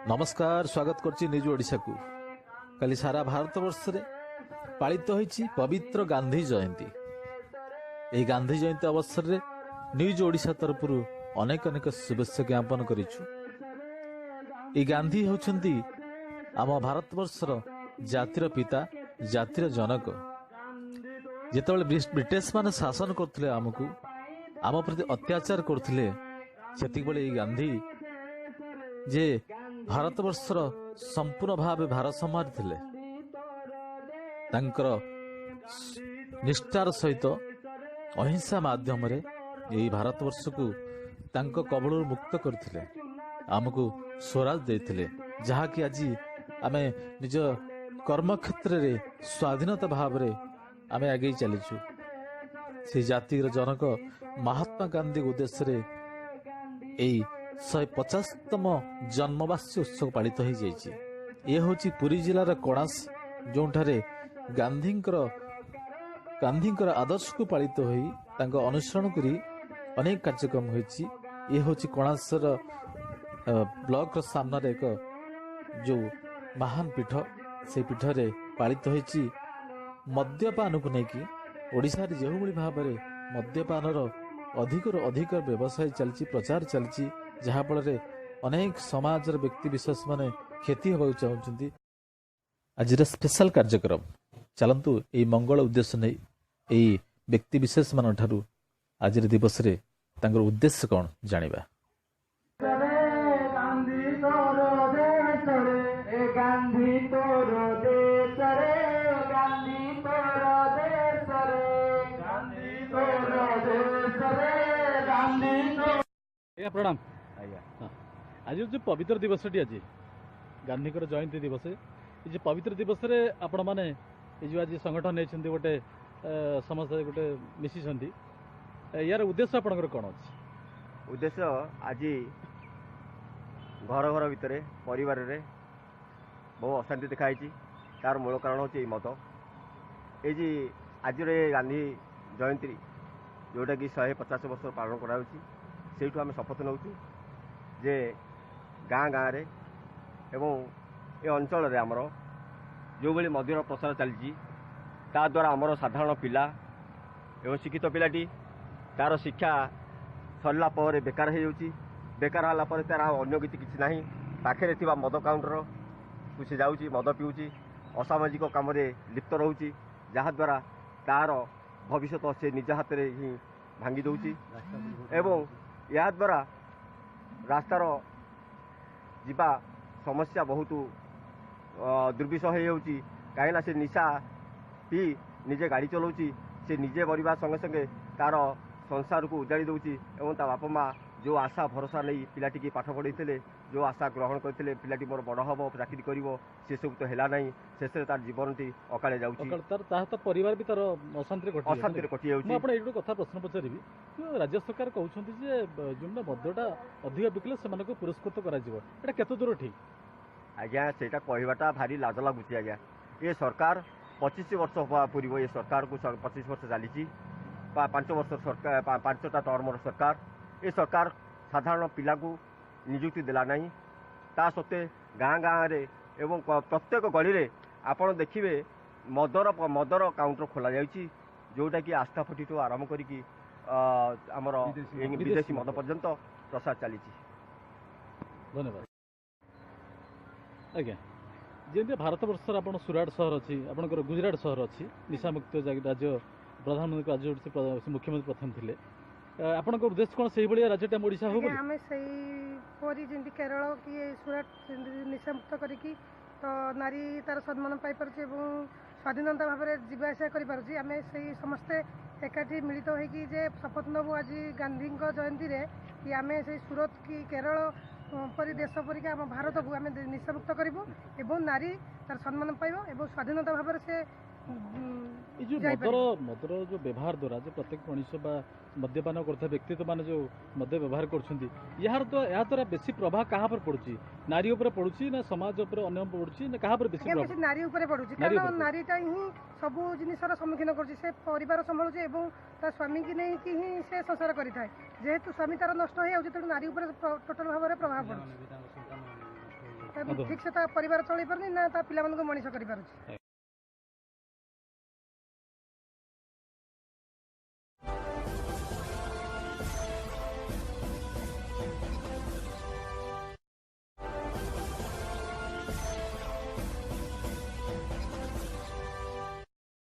नमस्कार स्वागत करछि निज ओडिशा को। काली सारा भारत वर्ष रे पालित होईछि पवित्र गांधी जयंती। एही गांधी जयंती अवसर रे निज ओडिशा तरफरु अनेक अनेक शुभेच्छा ज्ञापन करिछु। ए गांधी होछंती आम भारत वर्षर जातिर पिता, जातिर जनक। जेतेबेले ब्रिटिश माने शासन करथिले आमकु, आम प्रति अत्याचार करथिले, सेतिक बेले ए गांधी जे भारतवर्षर संपूर्ण भाव भारत समाज थिले, तांकर निष्ठार सहित अहिंसा माध्यम रे यही भारतवर्ष को तांको कबलरू मुक्त करथिले, आमको स्वराज देथिले, जहा कि आज आमे निज कर्म क्षेत्र रे स्वाधीनता भाव रे आमे आगे चलीछु। से जातिर जनक महात्मा गांधी उद्देश्य रे एई 150तम जन्मवार्षिकी उत्सव पालित हो जाइए। यह हूँ पुरी जिलार कणास, जोठारे गांधींकर आदर्श को पालित हो अनुसरण करी अनेक कार्यक्रम होइछि। यह हूँ कणासर ब्लॉक सामने एक जो महान पीठ, से पीठ रे पालित होइछि मद्यपान को लेकिन ओडिशा रे जो भाव में मद्यपानर अधिक व्यवसाय चलछि, प्रचार चलछि, जहा फल अनेक समाज व्यक्ति विशेष माने क्षति होगा चाहते। आज स्पेशल कार्यक्रम चलतु यही मंगल उद्देश्य नहीं यही व्यक्ति विशेष मान ठारू आज दिवस रे तांकर उद्देश्य कौन जानिबा। प्रणाम। आज जो पवित्र दिवस आज गांधी जयंती दिवस, ये पवित्र दिवस रे आपण माने जो आज संगठन नहीं गोटे समस्त गोटे मिसी यार उद्देश्य आपंकर कौन अच्छे? उद्देश्य आज घर घर भितर परिवार रे बहुत अशांति देखाई, तार मूल कारण हूँ मद। ये आज गांधी जयंती जोटा कि 150 वर्ष पालन कर आम शपथ नौ जे गाँ गाँव रे एवं ए अंचल रे आमर जो भली मद्यर प्रसार चलती, ता द्वारा आमर साधारण पिला एवं शिक्षित पिलाटी तार शिक्षा सरला पर बेकार हो जाउची। बेकार होला पर तार अन्य किसी ना पाखे थिबा मद काउंटर को से जाउची, मद पिउची, असामाजिक काम रे लिप्त रहउची, जहा द्वारा तार भविष्य से निज हाथ रे ही भांगी दउची एवं या द्वारा रास्तार जीवा समस्या बहुत दुर्विषह हो कहीं से निशा पी निजे गाड़ी चलाऊँगी, से निजे बरवा संगे संगे तार संसार को उजाड़ी दूसरी एवं ता बापा माँ जो आशा भरोसा नहीं पिलाटी की पाठ पढ़े, जो आशा ग्रहण करते पिलाटी मोर बड़ हम चाकरी कर से सब तो है ना, शेष तार जीवन टी अकाले जाऊँगी, परिवार भी तार अशांति कटि जाऊँगी। कथा प्रश्न पचारि राज्य सरकार कहते जो मदटा अधिक बिकले से पुरस्कृत कर दूर ठीक? आज्ञा से कहवाटा भारी लाज लगुच। आज्ञा ये सरकार 25 वर्ष पूर्व, ये सरकार को 25 वर्ष चली 5 वर्ष सरकार 5टा टर्मर सरकार, ये सरकार साधारण पिला को निजुक्ति देला नहीं, ता सत्वे गाँ गाँव रे एवं प्रत्येक गली रे आपण देखिए मदर काउंटर खोल जाइए, जोटा कि आस्था फटी ठू आरंभ करी आमर विदेशी मद पर्यंत प्रसार चली। धन्यवाद आज्ञा। जमी भारत वर्ष आप सुराट सहर अच्छी, आपंकर गुजरात सहर अच्छी, निशामुक्त राज्य प्रधानमंत्री राज्य मुख्यमंत्री प्रथम थे, आपण उद्देश्य कौन से राज्य ओडिशा हो? आम से केरल कि सुराट निशामुक्त करी तो नारी तार सम्मान पाइपर स्वाधीनता भाव में जावासा करें समस्ते एकाठी मिलित होगी शपथ नबू आज गांधी जयंती रे कि आम से सूरत कि केरल परी देश परिका आम भारत को आम निशामुक्त करूँ एवं नारी तार सम्मान पाइब एवं स्वाधीनता भाव से मदर जो व्यवहार द्वारा जो प्रत्येक मनीष मद्यपान करता व्यक्तित्व मान जो मद्य व्यवहार कर बेसी प्रभाव कहाँ पर पड़ुची? नारी उपर पड़ुची ना समाज उपर अन्य पड़ुची ना कहाँ पर बेसी प्रभाव? नारी उपर पड़ुची, कारण नारीटा ही सबू जिनिसर सम्मुखीन कर परिवार संभालुचे एवं ता स्वामी की नहीं कि ही से संसार करें, जेहेतु स्वामी तार नष्ट हो तेणु नारी उपर टोटाल भाव में प्रभाव पड़ुची। ଠିକ୍ ସେ ତା ପରିବାର ଚଳେଇ ପାରୁନି ନା ତା ପିଲାମାନଙ୍କୁ ମଣିଷ କରିପାରୁଛି।